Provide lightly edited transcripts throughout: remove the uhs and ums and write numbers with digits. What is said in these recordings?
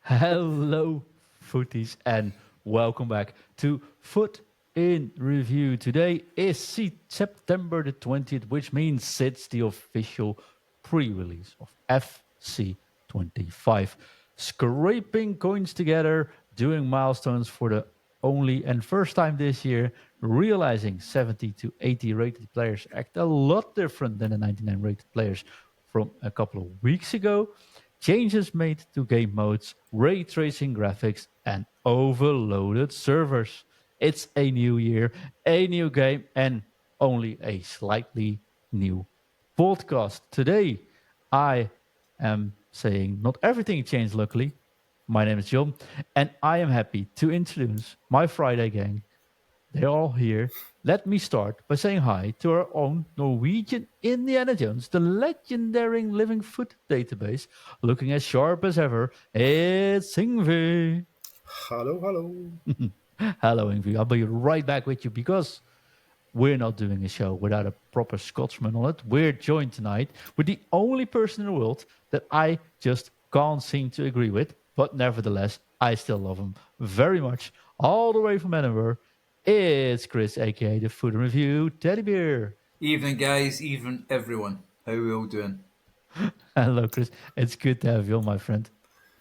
Hello, footies, and welcome back to FUT in Review. Today is September the 20th, which means it's the official pre-release of FC25. Scraping coins together, doing milestones for the only and first time this year, realizing 70 to 80 rated players act a lot different than the 99 rated players from a couple of weeks ago. Changes made to game modes, ray tracing graphics, and overloaded servers. It's a new year, a new game, and only a slightly new podcast. Today, I am saying not everything changed, luckily. My name is John, and I am happy to introduce my Friday gang. They're all here. Let me start by saying hi to our own Norwegian Indiana Jones, the legendary living foot database, looking as sharp as ever. It's Ingvi. Hello, hello. Hello, Ingvi. I'll be right back with you because we're not doing a show without a proper Scotsman on it. We're joined tonight with the only person in the world that I just can't seem to agree with, but nevertheless, I still love him very much. All the way from Edinburgh, it's Chris, aka the Food and Review Teddy Bear. Evening, guys. Evening, everyone. How are we all doing? Hello, Chris. It's good to have you on, my friend.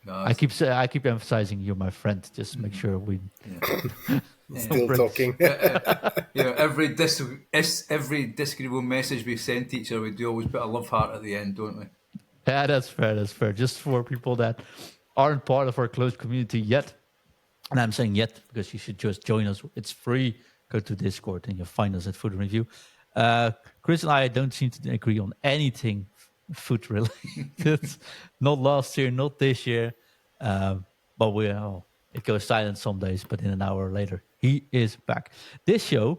No, I keep emphasizing you're my friend, just to make sure we. Still talking. every disagreeable message we send to each other, we do always put a love heart at the end, don't we? Yeah, that's fair. That's fair. Just for people that aren't part of our close community yet, and I'm saying yet because you should just join us. It's free. Go to Discord and you'll find us at Food Review. Chris and I don't seem to agree on anything food related. Not last year, not this year. But it goes silent some days, but in an hour later, he is back. This show,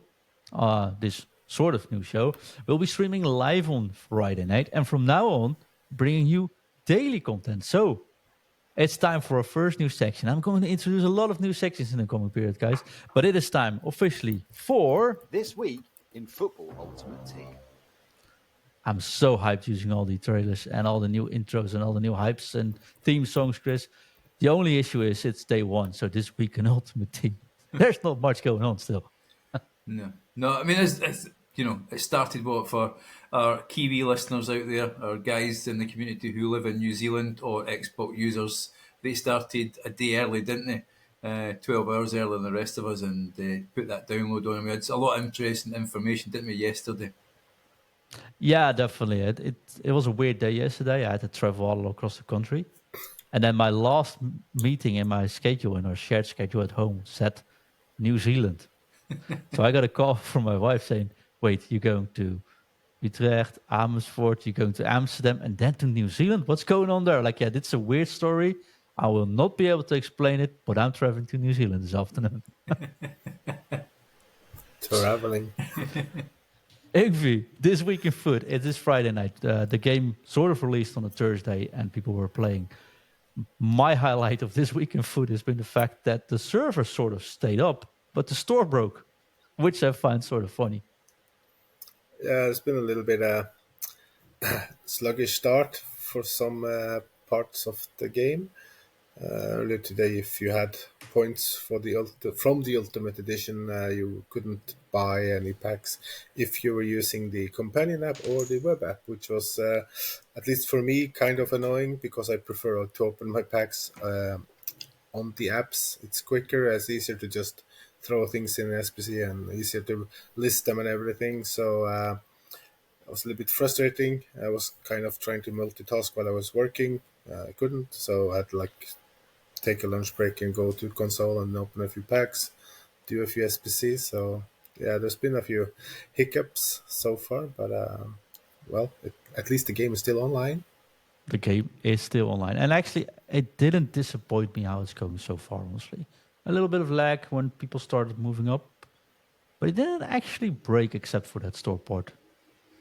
this sort of new show, will be streaming live on Friday night. And from now on, bringing you daily content. So it's time for our first new section. I'm going to introduce a lot of new sections in the coming period, guys. But it is time officially for This week in Football Ultimate Team. I'm so hyped using all the trailers and all the new intros and all the new hypes and theme songs, Chris. The only issue is it's day one, so this week in Ultimate Team, there's not much going on still. No. I mean, it's it started for our Kiwi listeners out there, our guys in the community who live in New Zealand or Xbox users. They started a day early, didn't they? 12 hours earlier than the rest of us, and put that download on. And we had a lot of interesting information, didn't we, yesterday? Yeah, definitely. It was a weird day yesterday. I had to travel all across the country. And then my last meeting in my schedule, in our shared schedule at home, said New Zealand. So I got a call from my wife saying, wait, you're going to Utrecht, Amersfoort, you're going to Amsterdam, and then to New Zealand? What's going on there? Like, yeah, it's a weird story. I will not be able to explain it, but I'm traveling to New Zealand this afternoon. Traveling. Ingvi, this week in foot, it is Friday night. The game sort of released on a Thursday and people were playing. My highlight of this week in foot has been the fact that the server sort of stayed up, but the store broke, which I find sort of funny. Yeah, it's been a little bit sluggish start for some parts of the game. Earlier today, if you had points for from the Ultimate Edition, you couldn't buy any packs if you were using the companion app or the web app, which was, at least for me, kind of annoying because I prefer to open my packs on the apps. It's quicker, it's easier to just throw things in SPC and easier to list them and everything. So it was a little bit frustrating. I was kind of trying to multitask while I was working. I couldn't, so I had to take a lunch break and go to console and open a few packs, do a few SPCs. So yeah, there's been a few hiccups so far, but at least the game is still online. The game is still online. And actually, it didn't disappoint me how it's going so far, honestly. A little bit of lag when people started moving up, but it didn't actually break except for that store part,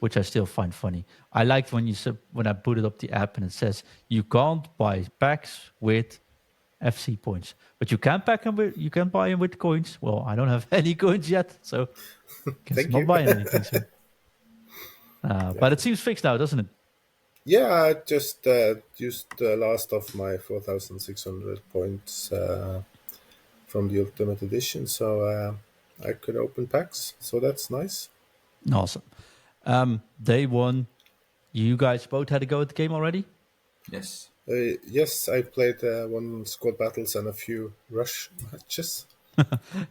which I still find funny. I liked when I booted up the app and it says you can't buy packs with FC points, but you can buy them with coins. Well, I don't have any coins yet, so I guess I'm not buying anything. So. But it seems fixed now, doesn't it? Yeah, I just used the last of my 4,600 points from the Ultimate Edition, so I could open packs. So that's nice. Awesome. Day one, you guys both had a go at the game already? Yes. Yes, I played one squad battles and a few rush matches.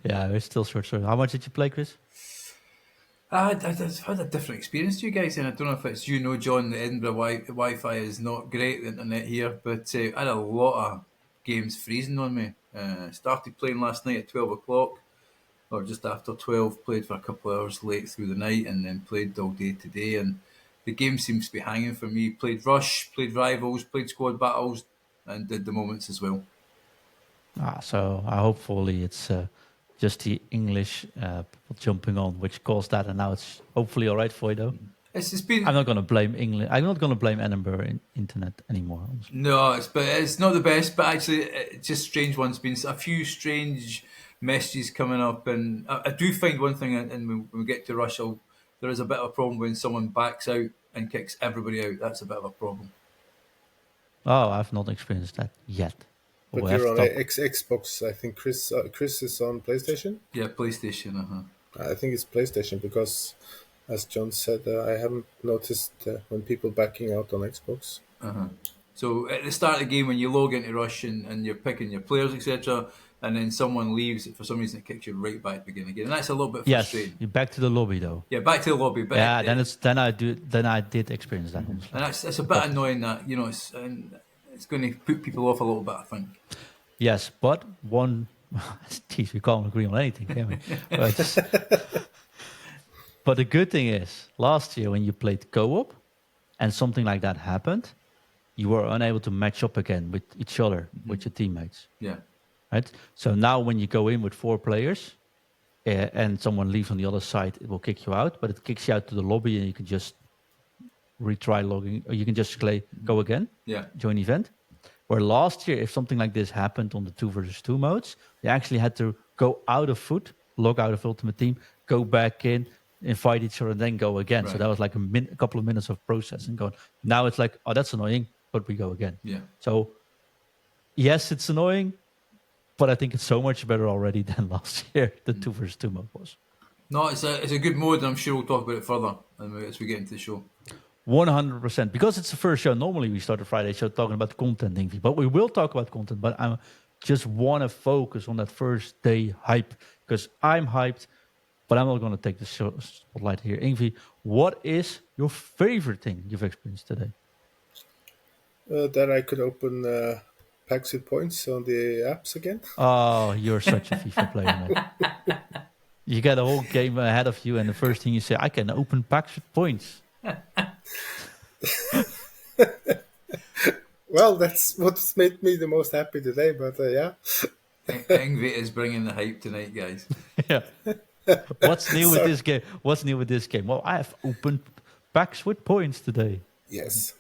Yeah, it's still short. So how much did you play, Chris? I've had a different experience to you guys, and I don't know if it's John. The Edinburgh Wi-Fi is not great, the internet here, but I had a lot of games freezing on me. Started playing last night at 12 o'clock, or just after 12. Played for a couple of hours late through the night, and then played all day today. And the game seems to be hanging for me. Played Rush, played Rivals, played Squad Battles, and did the Moments as well. So hopefully it's just the English people jumping on, which caused that, and now it's hopefully all right for you, though. It's been I'm not going to blame England. I'm not going to blame Edinburgh internet anymore. Honestly. No, it's not the best, but actually, it's just strange ones. Been a few strange messages coming up, and I do find one thing, and when we get to Russia, there is a bit of a problem when someone backs out and kicks everybody out. That's a bit of a problem. Oh, I've not experienced that yet. But We'll you're have on to talk- Xbox. I think Chris is on PlayStation. Yeah, PlayStation. I think it's PlayStation because, as John said, I haven't noticed when people backing out on Xbox. So at the start of the game, when you log into Rush and you're picking your players, etc., and then someone leaves, for some reason it kicks you right back to begin again, and that's a little bit Yes, frustrating. you're back to the lobby though. Yeah, back to the lobby. But Yeah, then I did experience that. Honestly. and it's a bit annoying that it's going to put people off a little bit, I think. Yes, but one. Geez, we can't agree on anything, can we? But the good thing is, last year when you played co-op, and something like that happened, you were unable to match up again with each other, with your teammates. Yeah. Right. So now when you go in with 4 players, and someone leaves on the other side, it will kick you out. But it kicks you out to the lobby, and you can just retry logging, or you can just go again. Yeah. Join event. Where last year, if something like this happened on the 2 versus 2 modes, they actually had to go out of FUT, log out of Ultimate Team, go back in, invite each other, and then go again. Right. So that was like a couple of minutes of processing going. Now it's like, oh, that's annoying, but we go again. Yeah. So yes, it's annoying, but I think it's so much better already than last year. The 2 versus 2 mode was. No, it's a good mode, and I'm sure we'll talk about it further as we get into the show. 100%. Because it's the first show. Normally we start a Friday show talking about content, Ingvi, but we will talk about content. But I just want to focus on that first day hype, because I'm hyped, but I'm not going to take the spotlight here. Ingvi, what is your favorite thing you've experienced today? That I could open packs with points on the apps again. Oh, you're such a FIFA player, man. You got a whole game ahead of you, and the first thing you say, I can open packs with points. Well, that's what's made me the most happy today. But yeah, Ingvi is bringing the hype tonight, guys. Yeah. What's new with this game? What's new with this game? Well, I have opened packs with points today. yes,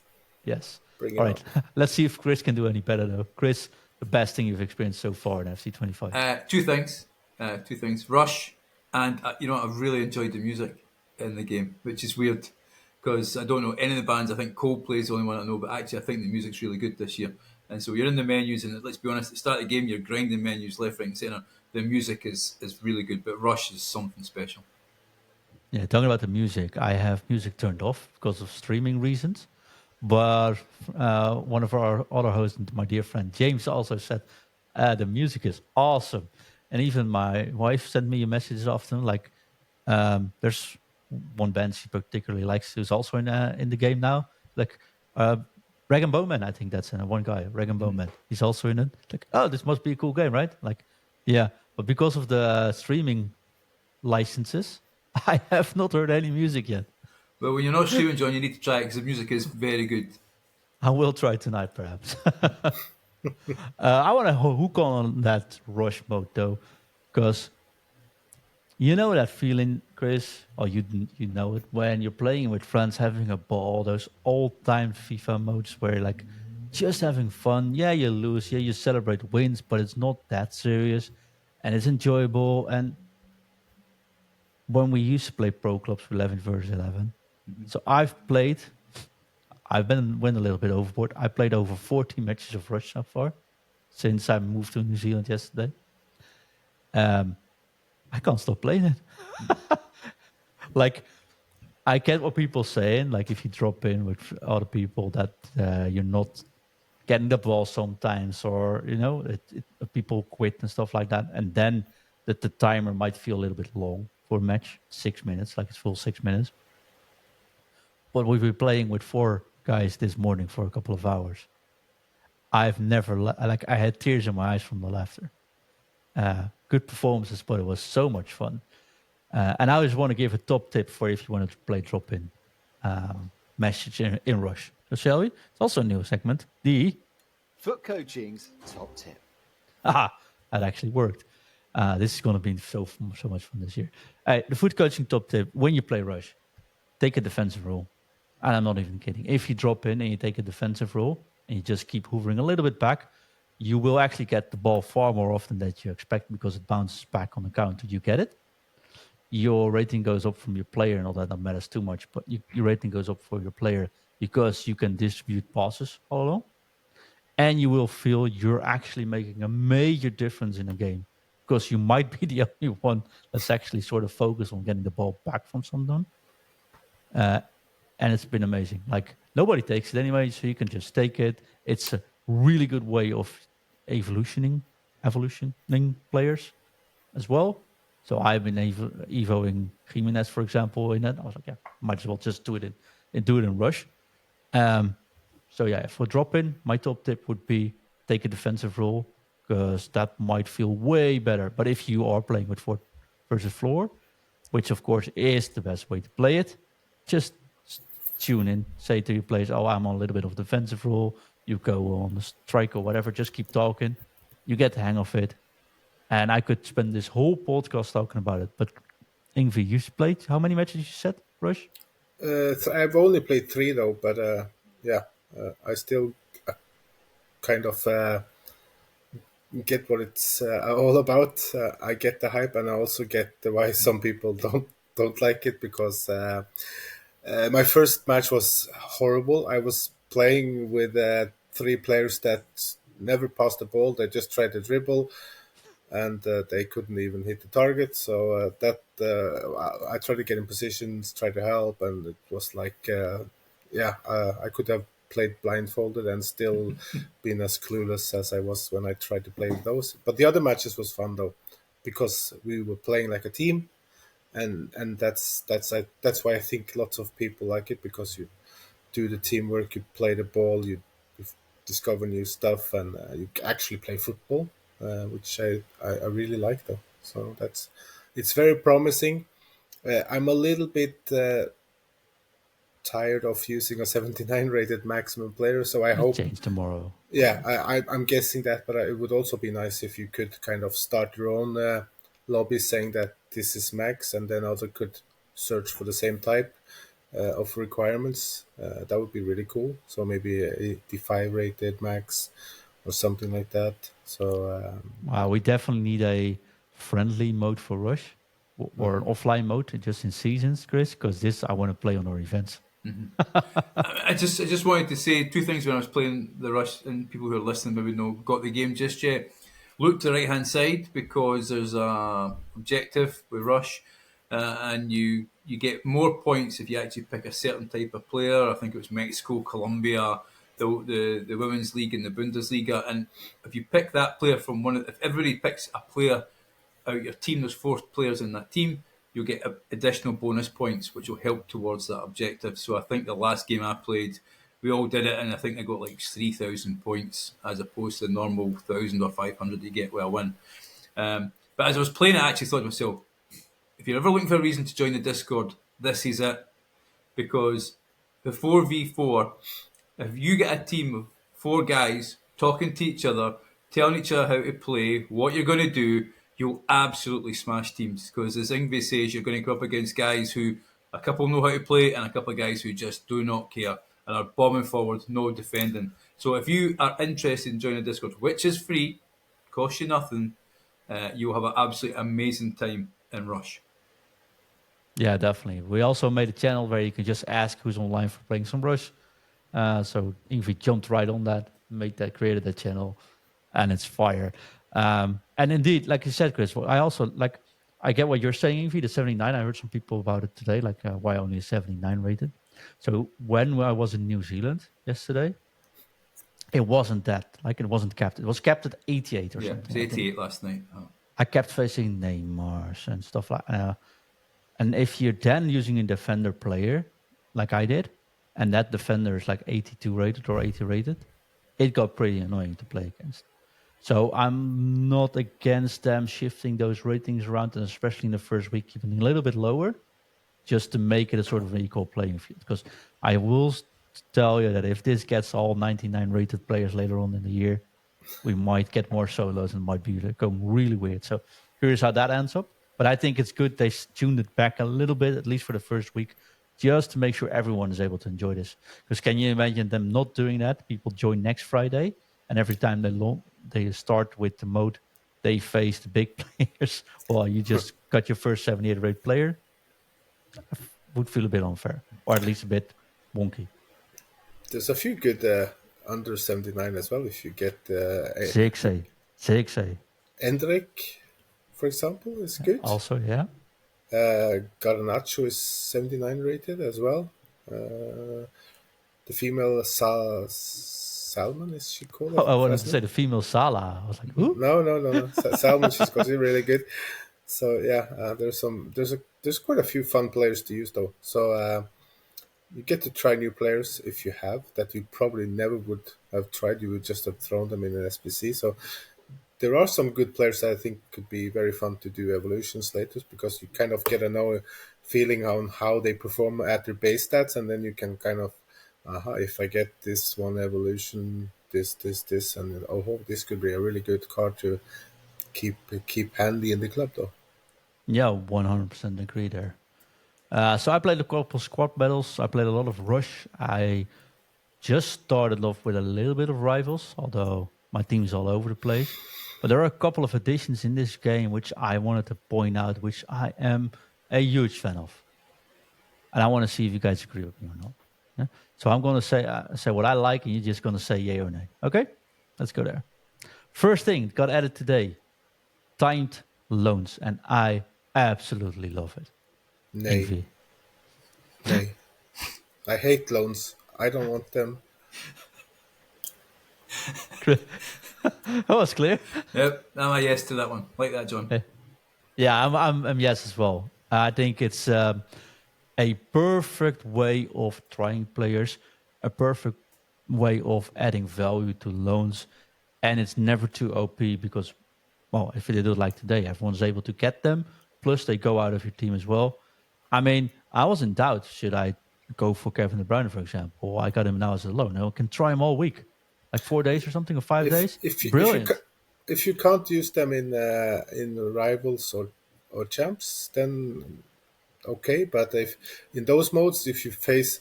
Yes. bring it All on. right. Let's see if Chris can do any better, though. Chris, the best thing you've experienced so far in FC25. Two things. Rush, and I've really enjoyed the music in the game, which is weird because I don't know any of the bands. I think Coldplay is the only one I know, but actually I think the music's really good this year. And so you're in the menus, and let's be honest, at the start of the game, you're grinding menus left, right, and centre. The music is really good, but Rush is something special. Yeah, talking about the music, I have music turned off because of streaming reasons. But one of our other hosts, my dear friend James, also said the music is awesome. And even my wife sent me a message often, like there's one band she particularly likes who's also in the game now, like Rag and Bowman. I think that's one guy, Rag and Bowman. He's also in it. Like, oh, this must be a cool game, right? Like, yeah. But because of the streaming licenses, I have not heard any music yet. But when you're not streaming, John, you need to try it because the music is very good. I will try tonight, perhaps. I want to hook on that rush mode, though, because you know that feeling, Chris, or you know it, when you're playing with friends, having a ball, those old-time FIFA modes where, like, just having fun. Yeah, you lose. Yeah, you celebrate wins, but it's not that serious, and it's enjoyable. And when we used to play Pro Clubs 11 versus 11, so I've played I've went a little bit overboard. I played over 40 matches of Rush so far since I moved to New Zealand yesterday. I can't stop playing it. Like, I get what people saying. Like, if you drop in with other people, that you're not getting the ball sometimes, or people quit and stuff like that, and then the timer might feel a little bit long for a match, 6 minutes, like it's full 6 minutes. But we've been playing with 4 guys this morning for a couple of hours. I've never like I had tears in my eyes from the laughter. Good performances, but it was so much fun. And I just want to give a top tip for if you wanted to play drop-in message in Rush. So shall we? It's also a new segment. The Foot coaching's top tip. that actually worked. This is going to be so much fun this year. The foot coaching top tip: when you play Rush, take a defensive role. And I'm not even kidding. If you drop in and you take a defensive role and you just keep hovering a little bit back, you will actually get the ball far more often than you expect because it bounces back on the counter. You get it? Your rating goes up from your player, and all that matters too much, but your rating goes up for your player because you can distribute passes all along. And you will feel you're actually making a major difference in a game because you might be the only one that's actually sort of focused on getting the ball back from someone. And it's been amazing. Like, nobody takes it anyway, so you can just take it. It's a really good way of evolutioning players as well. So I've been evoing Jimenez, for example, in that. I was like, yeah, might as well just do it in Rush. So yeah, for drop-in, my top tip would be take a defensive role because that might feel way better. But if you are playing with 4 versus floor, which of course is the best way to play it, just tune in, say to your players, oh, I'm on a little bit of defensive role. You go on the strike or whatever, just keep talking. You get the hang of it. And I could spend this whole podcast talking about it. But Ingvi, you played, how many matches you said, Rush? I've only played 3 though, but I still kind of get what it's all about. I get the hype, and I also get why some people don't like it because my first match was horrible. I was playing with 3 players that never passed the ball. They just tried to dribble, and they couldn't even hit the target. So I tried to get in positions, try to help, and it was like, I could have played blindfolded and still been as clueless as I was when I tried to play those. But the other matches was fun though, because we were playing like a team, and that's why I think lots of people like it, because you do the teamwork, you play the ball, you discover new stuff, and you actually play football, which I really like though. So it's very promising. I'm a little bit tired of using a 79 rated maximum player, so I hope Change tomorrow. yeah, I'm guessing that, but it would also be nice if you could kind of start your own lobby saying that this is max, and then other could search for the same type of requirements. That would be really cool. So maybe a 85 rated max or something like that. So Wow, we definitely need a friendly mode for Rush or an offline mode just in seasons, Chris, because this I want to play on our events. I just wanted to say 2 things when I was playing the Rush, and people who are listening maybe know got the game just yet. Look to the right hand side because there's a objective with Rush, and you get more points if you actually pick a certain type of player. I think it was Mexico, Colombia, the women's league and the Bundesliga. And if you pick that player from if everybody picks a player out of your team, there's 4 players in that team, you'll get additional bonus points, which will help towards that objective. So I think the last game I played, we all did it, and I think I got like 3,000 points as opposed to the normal 1,000 or 500 you get with a win. But as I was playing, I actually thought to myself, if you're ever looking for a reason to join the Discord, this is it. Because the 4v4, if you get a team of 4 guys talking to each other, telling each other how to play, what you're going to do, you'll absolutely smash teams. Because as Ingve says, you're going to go up against guys who a couple know how to play and a couple of guys who just do not care and are bombing forward, no defending. So if you are interested in joining the Discord, which is free, costs you nothing, you'll have an absolutely amazing time in Rush. Yeah, definitely. We also made a channel where you can just ask who's online for playing some Rush. So Ingvi jumped right on that, created that channel, and it's fire. And indeed, like you said, Chris, I also like. I get what you're saying, Ingvi. The 79. I heard some people about it today, like why only 79 rated. So when I was in New Zealand yesterday, it wasn't that. Like it wasn't capped. It was capped at 88 or Yeah, something. it's 88 last night. I kept facing Neymars and stuff like. And if you're then using a defender player, like I did, and that defender is like 82 rated or 80 rated, it got pretty annoying to play against. So I'm not against them shifting those ratings around, and especially in the first week, keeping a little bit lower, just to make it a sort of an equal playing field. Because I will tell you that if this gets all 99 rated players later on in the year, we might get more solos and might be going really weird. So curious how that ends up. But I think it's good they tuned it back a little bit, at least for the first week, just to make sure everyone is able to enjoy this. Because can you imagine them not doing that? People join next Friday, and every time they start with the mode, they face the big players. Well, you just got your first 78 rate player. Would feel a bit unfair, or at least a bit wonky. There's a few good under 79 as well. If you get 6A. Endrick, for example, is good. Also, yeah. Garnacho is 79 rated as well. The female Salmon, is she called? I wanted to say the female Salah. I was like, who? No. Salmon, she's got really good. So yeah, there's quite a few fun players to use though. So you get to try new players if you have that you probably never would have tried. You would just have thrown them in an SPC. So there are some good players that I think could be very fun to do evolutions later because you kind of get a feeling on how they perform at their base stats, and then you can kind of, if I get this one evolution, this, and this could be a really good card to keep handy in the club though. Yeah, 100% agree there. So I played a couple squad battles. I played a lot of Rush. I just started off with a little bit of Rivals, although my team's all over the place. But there are a couple of additions in this game which I wanted to point out, which I am a huge fan of. And I want to see if you guys agree with me or not. Yeah? So I'm going to say what I like, and you're just going to say yay or nay. Okay? Let's go there. First thing got added today, timed loans, and I absolutely love it. Nay. I hate loans. I don't want them. That was clear. Yep, I'm a yes to that one. Like that, John. Yeah, I'm yes as well. I think it's a perfect way of trying players, a perfect way of adding value to loans, and it's never too OP because, well, if they do it like today, everyone's able to get them. Plus, they go out of your team as well. I mean, I was in doubt. Should I go for Kevin De Bruyne, for example? I got him now as a loan. I can try him all week, like 4 days or something, or 5 days. Brilliant. If you can't use them in rivals or champs, then okay. But if in those modes, if you face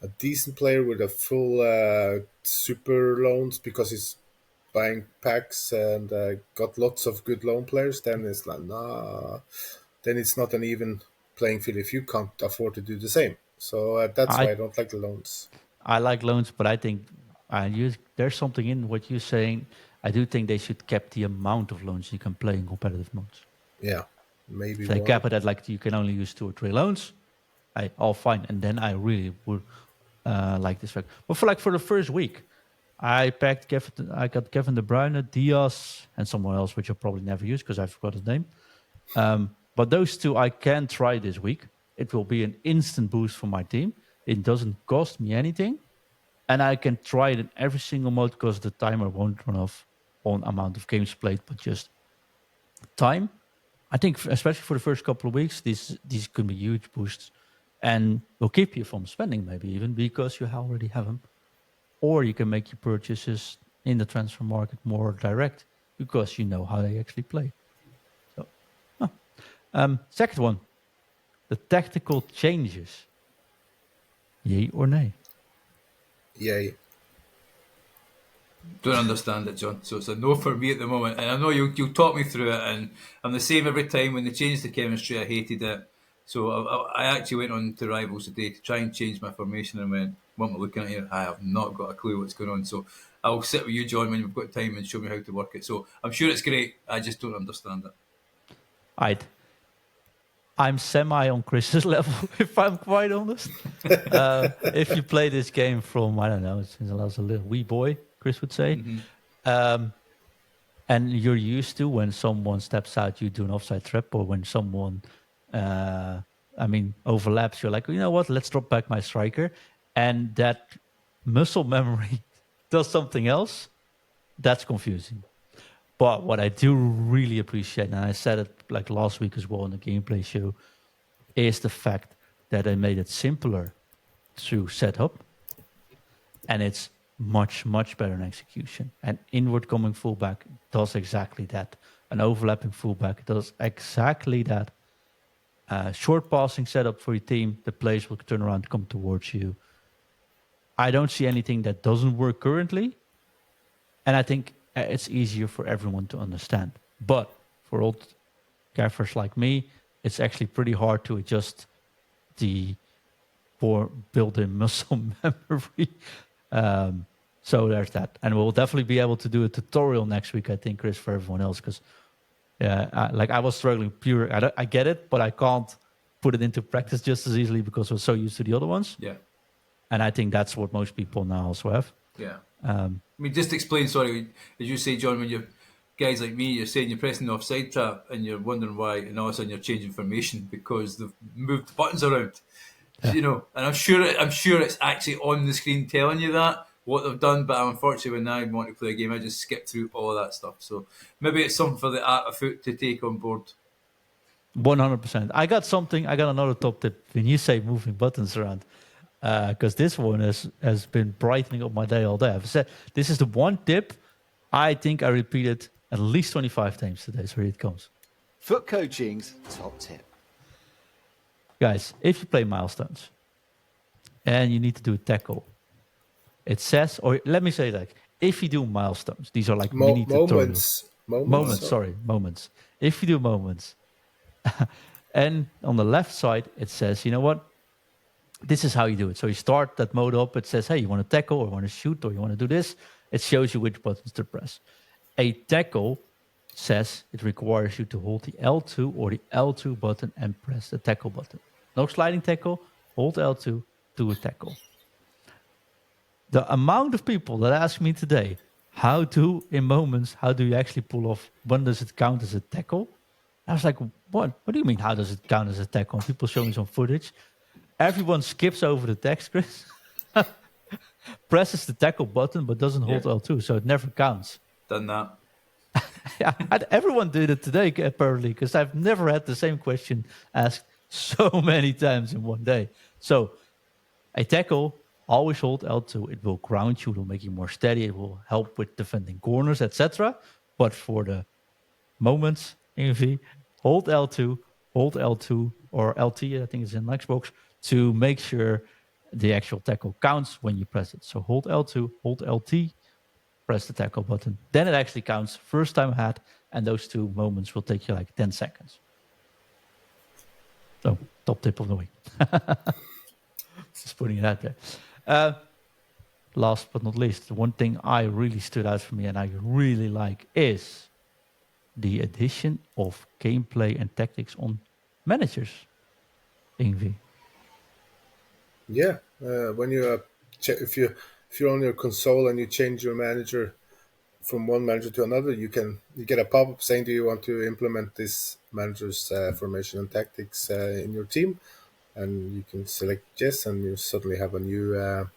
a decent player with a full super loans because he's buying packs and got lots of good loan players, then it's like then it's not an even playing field if you can't afford to do the same. So that's why I don't like the loans. I like loans, but I think there's something in what you're saying. I do think they should cap the amount of loans you can play in competitive modes. Yeah, maybe. If they cap it at like you can only use 2 or 3 loans, all fine. And then I really would like this fact. But for the first week, I got Kevin De Bruyne, Diaz, and someone else which I'll probably never use because I forgot his name. But those 2 I can try this week. It will be an instant boost for my team. It doesn't cost me anything. And I can try it in every single mode because the timer won't run off on amount of games played, but just time. I think, especially for the first couple of weeks, these could be huge boosts and will keep you from spending maybe even because you already have them. Or you can make your purchases in the transfer market more direct because you know how they actually play. So, second one, the tactical changes. Yay or nay? Yay. Don't understand it, John. So it's a no for me at the moment. And I know you'll talk me through it. And I'm the same every time. When they changed the chemistry, I hated it. So I actually went on to Rivals today to try and change my formation and went, what am I looking at here? I have not got a clue what's going on. So I'll sit with you, John, when you've got time and show me how to work it. So I'm sure it's great. I just don't understand it. I'm semi on Chris's level, if I'm quite honest. If you play this game from, I don't know, since I was a little wee boy, Chris would say, and you're used to when someone steps out, you do an offside trap, or when someone, overlaps, you're like, you know what, let's drop back my striker. And that muscle memory does something else. That's confusing. But what I do really appreciate, and I said it like last week as well in the gameplay show, is the fact that they made it simpler to set up, and it's much, much better in execution. An inward coming fullback does exactly that. An overlapping fullback does exactly that. Short passing setup for your team, the players will turn around, come towards you. I don't see anything that doesn't work currently, and I think it's easier for everyone to understand. But for old gaffers like me, it's actually pretty hard to adjust the for built-in muscle memory. So there's that. And we'll definitely be able to do a tutorial next week, I think, Chris, for everyone else. Because I was struggling pure. I get it, but I can't put it into practice just as easily because we're so used to the other ones. Yeah. And I think that's what most people now also have. Yeah. I mean, just explain, sorry, as you say, John, when you're guys like me, you're saying you're pressing the offside trap and you're wondering why, and all of a sudden you're changing formation because they've moved the buttons around. Yeah. You know, and I'm sure it's actually on the screen telling you that, what they've done, but unfortunately when I want to play a game, I just skip through all of that stuff. So maybe it's something for the art of FUT to take on board. 100%. I got another top tip when you say moving buttons around. Because this one has been brightening up my day all day. I've said this is the one tip I think I repeated at least 25 times today. So here it comes. FUT Coaching's top tip. Guys, if you play milestones and you need to do a tackle, it says, or let me say like, if you do milestones, these are like mini tutorials. Moments. If you do moments, and on the left side, it says, you know what? This is how you do it. So you start that mode up. It says, hey, you want to tackle or want to shoot or you want to do this. It shows you which buttons to press. A tackle says it requires you to hold the L2 or the L2 button and press the tackle button. No sliding tackle, hold L2, do a tackle. The amount of people that ask me today, how do you actually pull off, when does it count as a tackle? I was like, what? What do you mean, how does it count as a tackle? And people show me some footage. Everyone skips over the text, Chris. Presses the tackle button, but doesn't hold L2, so it never counts. Done that. Yeah, everyone did it today, apparently, because I've never had the same question asked so many times in one day. So, a tackle, always hold L2. It will ground you, it will make you more steady, it will help with defending corners, etc. But for the moments, hold L2, or LT, I think it's in Xbox, to make sure the actual tackle counts when you press it. So hold L2, hold LT, press the tackle button. Then it actually counts first time ahead, and those two moments will take you like 10 seconds. So, top tip of the week. Just putting it out there. Last but not least, the one thing I really stood out for me and I really like is the addition of gameplay and tactics on managers. Ingvi. Yeah, when you if you're on your console and you change your manager from one manager to another, you get a pop-up saying, "Do you want to implement this manager's formation and tactics in your team?" And you can select yes, and you suddenly have a new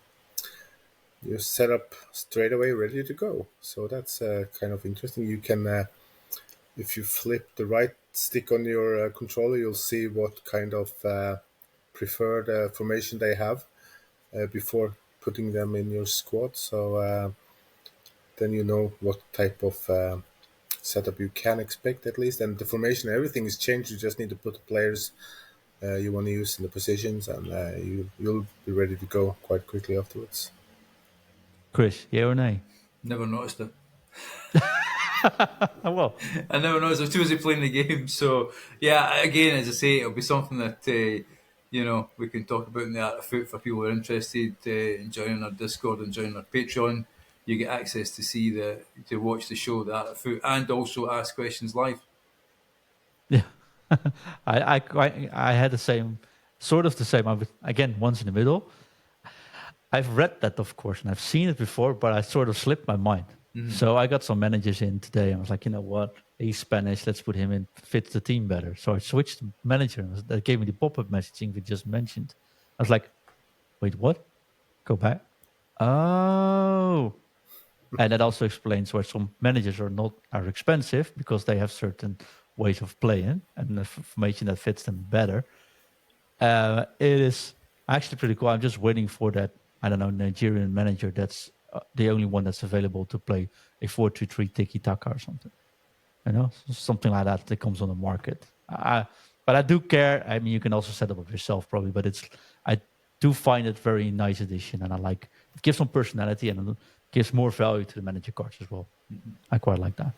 setup straight away, ready to go. So that's kind of interesting. You can, if you flip the right stick on your controller, you'll see what kind of preferred formation they have before putting them in your squad. So then you know what type of setup you can expect at least. And the formation, everything is changed. You just need to put the players you want to use in the positions, and you'll be ready to go quite quickly afterwards. Chris, yeah or nay? Never noticed it. Well, I never noticed. I was too busy playing the game. So, yeah, again, as I say, it'll be something that we can talk about in the Art of Foot for people who are interested in joining our Discord and joining our Patreon. You get access to to watch the show, the Art of Foot, and also ask questions live. Yeah, I had the same, sort of the same. I was again once in the middle. I've read that, of course, and I've seen it before, but I sort of slipped my mind. So I got some managers in today. I was like, you know what? He's Spanish. Let's put him in. Fits the team better. So I switched the manager. And that gave me the pop-up messaging we just mentioned. I was like, wait, what? Go back. Oh. And that also explains why some managers are expensive, because they have certain ways of playing and the formation that fits them better. It is actually pretty cool. I'm just waiting for that, I don't know, Nigerian manager that's the only one that's available to play a 4-2-3 tiki-taka or something. Something like that comes on the market. But I do care. I mean, you can also set it up yourself probably, but I do find it very nice addition, and it gives some personality and it gives more value to the manager cards as well. I quite like that.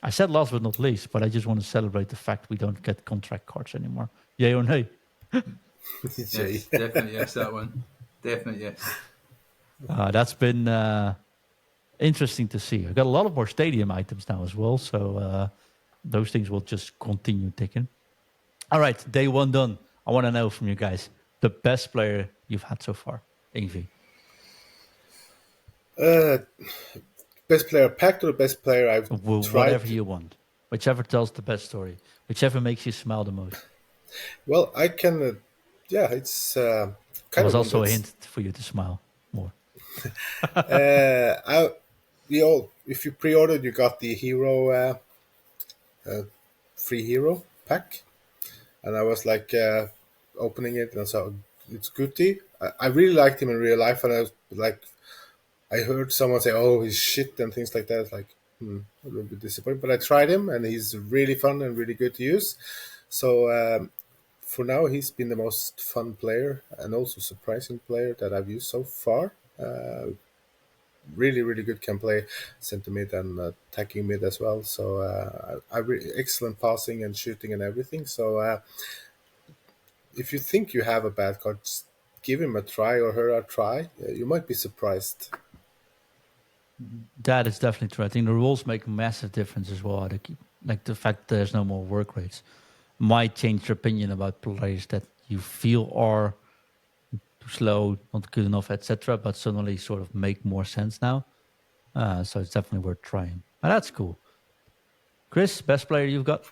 I said last but not least, but I just want to celebrate the fact we don't get contract cards anymore. Yay or nay? Yes, definitely yes, that one. Definitely yes. That's been interesting to see. I've got a lot of more stadium items now as well, so those things will just continue ticking. All right, day one done. I want to know from you guys the best player you've had so far. Ingvi. Best player packed or best player I've tried? Whatever you want. Whichever tells the best story. Whichever makes you smile the most. Well, I can. It's kind It was of also a hint for you to smile more. If you pre-ordered, you got the hero free hero pack, and I was like opening it, and so it's Guti. I really liked him in real life, and I was like, I heard someone say, "Oh, he's shit" and things like that. It's like, a little bit disappointed, but I tried him, and he's really fun and really good to use. So for now, he's been the most fun player and also surprising player that I've used so far. Really, really good. Can play center mid and attacking mid as well. So excellent passing and shooting and everything. So if you think you have a bad card, just give him a try or her a try. You might be surprised. That is definitely true. I think the rules make a massive difference as well. Like the fact there's no more work rates might change your opinion about players that you feel are too slow, not good enough, etc. But suddenly sort of make more sense now. So it's definitely worth trying. But that's cool. Chris, best player you've got?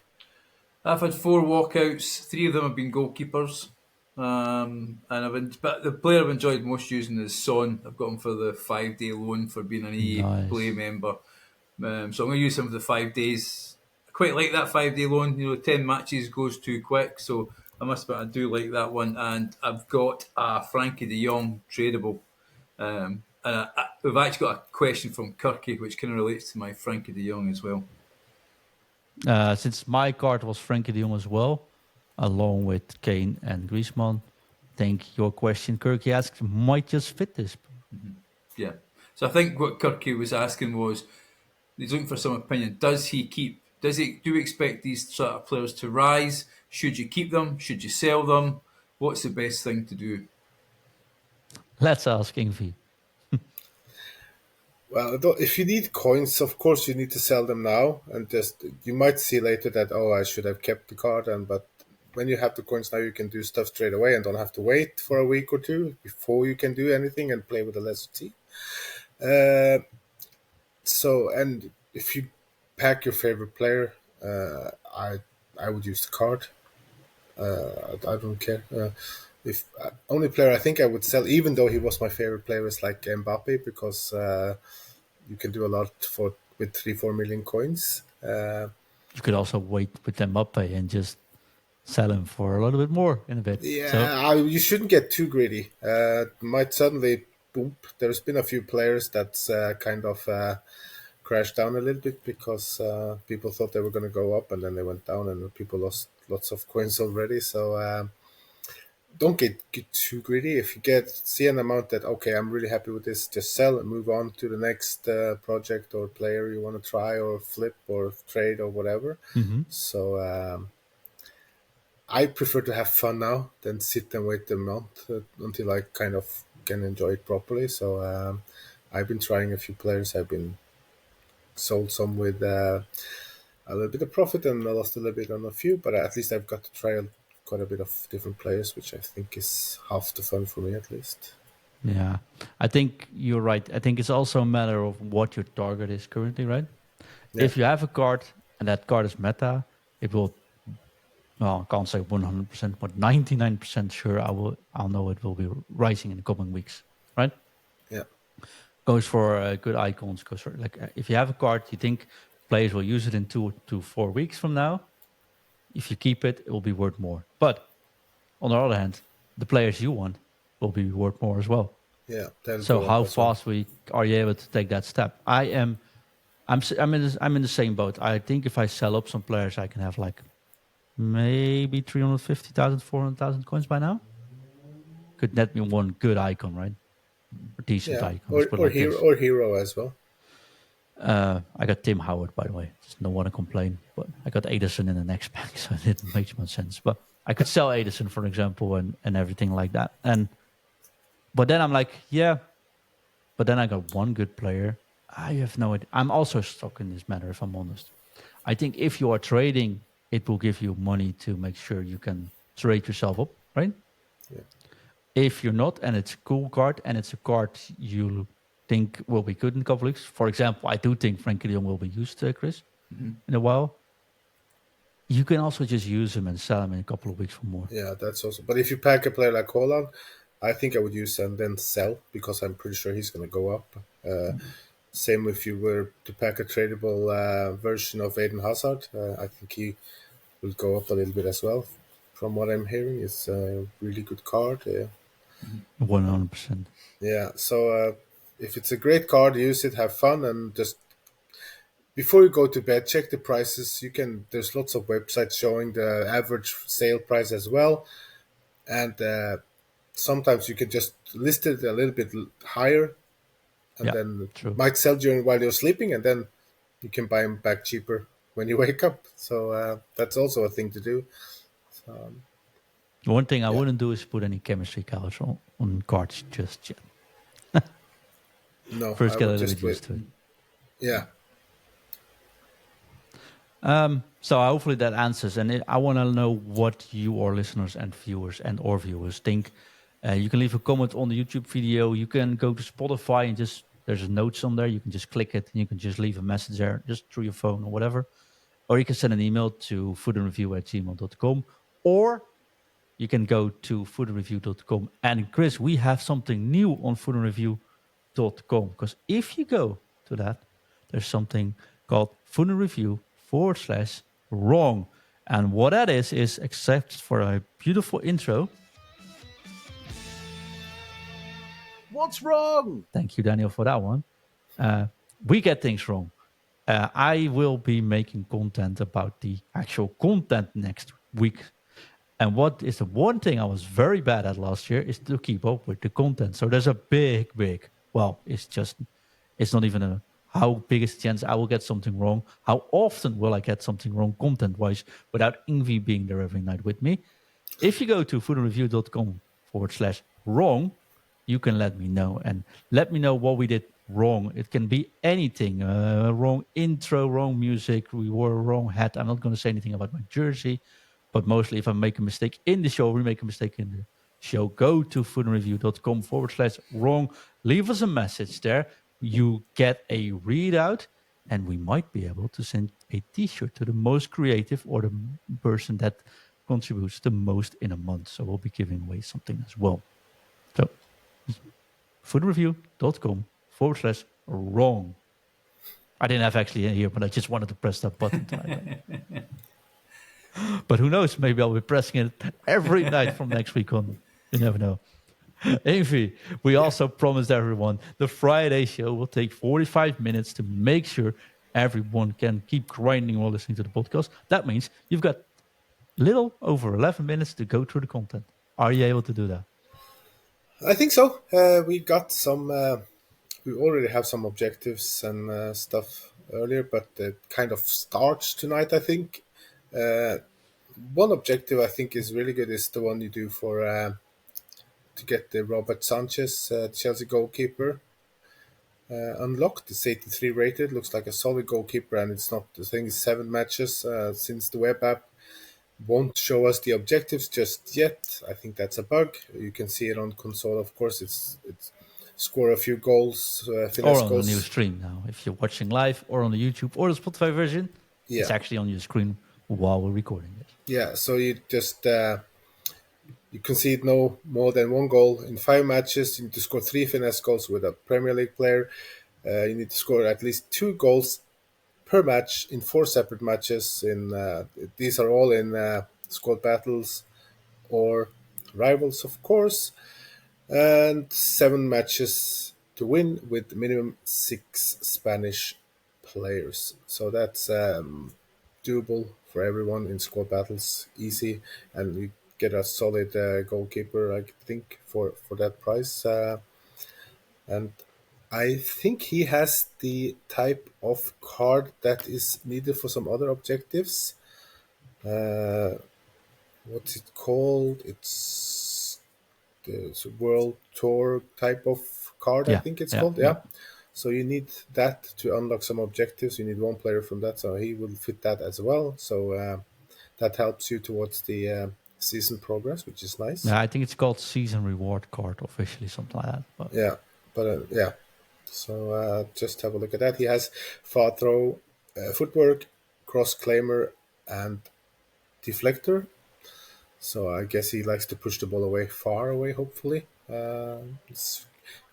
I've had 4 walkouts. 3 of them have been goalkeepers. But the player I've enjoyed most using is Son. I've got him for the 5-day loan for being an EA Nice. Play member. So I'm going to use him for the 5 days. I quite like that 5-day loan. 10 matches goes too quick, so I must admit I do like that one. And I've got a Frankie de Jong tradable. We've actually got a question from Kirky, which kind of relates to my Frankie de Jong as well. Since my card was Frankie de Jong as well, along with Kane and Griezmann, I think your question, Kirky asked, might just fit this. Yeah. So I think what Kirky was asking was, he's looking for some opinion. Do you expect these sort of players to rise? Should you keep them? Should you sell them? What's the best thing to do? Let's ask Ingvi. Well, if you need coins, of course you need to sell them now, and just you might see later that I should have kept the card, but when you have the coins now, you can do stuff straight away and don't have to wait for a week or two before you can do anything and play with a lesser team. And if you pack your favorite player, I would use the card. I don't care. If only player I think I would sell, even though he was my favorite player, is like Mbappe, because you can do a lot with 3-4 million coins. You could also wait with Mbappe and just sell him for a little bit more in a bit. Yeah, you shouldn't get too greedy. Might suddenly boom. There's been a few players that's kind of crashed down a little bit because people thought they were going to go up and then they went down and people lost lots of coins already. So don't get too greedy. If you see an amount that, okay, I'm really happy with this, just sell and move on to the next project or player you want to try or flip or trade or whatever. Mm-hmm. So I prefer to have fun now than sit and wait a month until I kind of can enjoy it properly. So I've been trying a few players. I've been sold some with a little bit of profit and I lost a little bit on a few, but at least I've got to try quite a bit of different players, which I think is half the fun for me at least. Yeah, I think you're right. I think it's also a matter of what your target is currently, right? Yeah. If you have a card and that card is meta, it will. Well, I can't say 100%, but 99% sure I'll know it will be rising in the coming weeks, right? Yeah. Goes for good icons. Goes for like if you have a card, you think players will use it in 2 to 4 weeks from now. If you keep it, it will be worth more. But on the other hand, the players you want will be worth more as well. Yeah. That'll So go up how as well. fast are you able to take that step? I'm in the same boat. I think if I sell up some players, I can have like maybe 350,000, 400,000 coins by now. Could net me one good icon, right? A decent Yeah. icon. Let's put it Or like hero this. or hero as well. I got Tim Howard, by the way. Just don't want to complain, but I got Ederson in the next pack, so it didn't make much sense. But I could sell Ederson, for example, and everything like that. But then I'm like, yeah. But then I got one good player. I have no idea. I'm also stuck in this matter, if I'm honest. I think if you are trading, it will give you money to make sure you can trade yourself up, right? Yeah. If you're not, and it's a cool card, and it's a card you think will be good in a couple weeks. For example, I do think Frankie de Jong will be used, Chris, in a while. You can also just use him and sell him in a couple of weeks for more. Yeah, that's also. But if you pack a player like Holland, I think I would use and then sell because I'm pretty sure he's going to go up. Same if you were to pack a tradable version of Aiden Hazard. I think he will go up a little bit as well. From what I'm hearing, it's a really good card. 100%. Yeah, so if it's a great card, use it, have fun, and just before you go to bed, check the prices. There's lots of websites showing the average sale price as well, and sometimes you can just list it a little bit higher, and Yeah, then true. might sell during while you're sleeping, and then you can buy them back cheaper when you wake up. So that's also a thing to do. One thing I Yeah. wouldn't do is put any chemistry cards on cards just yet. No, First, I get a would little just bit wait. used to it. Yeah, So hopefully that answers. And I want to know what you, our listeners and viewers think. You can leave a comment on the YouTube video. You can go to Spotify and there's notes on there. You can just click it and you can just leave a message there just through your phone or whatever. Or you can send an email to foodandreview@gmail.com. Or you can go to foodandreview.com. And Chris, we have something new on foodandreview.com. Because if you go to that, there's something called foodandreview/wrong. And what that is except for a beautiful intro. What's wrong? Thank you, Daniel, for that one. We get things wrong. I will be making content about the actual content next week. And what is the one thing I was very bad at last year is to keep up with the content. So there's a big, well, it's not even how big is the chance I will get something wrong? How often will I get something wrong content-wise without Ingvi being there every night with me? If you go to foodandreview.com/wrong, you can let me know and let me know what we did wrong. It can be anything, wrong intro, wrong music, we wore a wrong hat. I'm not going to say anything about my jersey, but mostly if I make a mistake in the show, we make a mistake in the show, go to foodandreview.com/wrong. Leave us a message there. You get a readout and we might be able to send a t-shirt to the most creative or the person that contributes the most in a month. So we'll be giving away something as well. So foodreview.com/wrong. I didn't have actually in here, but I just wanted to press that button tonight. But who knows? Maybe I'll be pressing it every night from next week on. You never know. Invie, we also promised everyone the Friday show will take 45 minutes to make sure everyone can keep grinding while listening to the podcast. That means you've got little over 11 minutes to go through the content. Are you able to do that? I think so. We got some. We already have some objectives and stuff earlier, but it kind of starts tonight. I think one objective I think is really good is the one you do for to get the Robert Sanchez, Chelsea goalkeeper, unlocked. It's 83 rated, looks like a solid goalkeeper, and it's not, the thing is 7 matches since the web app won't show us the objectives just yet. I think that's a bug. You can see it on console, of course. It's score a few goals, Or finesse on the new goals. stream now. If you're watching live or on the YouTube or the Spotify version, it's Yeah, actually on your screen while we're recording this. yeah. So you just you concede no more than 1 goal in 5 matches. You need to score 3 finesse goals with a Premier League player. You need to score at least 2 goals per match in 4 separate matches. In these are all in squad battles or rivals, of course, and 7 matches to win with minimum 6 Spanish players. So that's doable for everyone in squad battles, easy, and you get a solid goalkeeper, I think, for that price. And I think he has the type of card that is needed for some other objectives. What's it called? It's the World Tour type of card, I Yeah, think it's yeah, called. yeah. Yeah. So you need that to unlock some objectives. You need 1 player from that, so he will fit that as well. So that helps you towards the season progress, which is nice. Yeah, I think it's called season reward card officially, something like that. But Yeah, but yeah. So just have a look at that. He has far throw, footwork, cross claimer, and deflector. So I guess he likes to push the ball away, far away, hopefully. He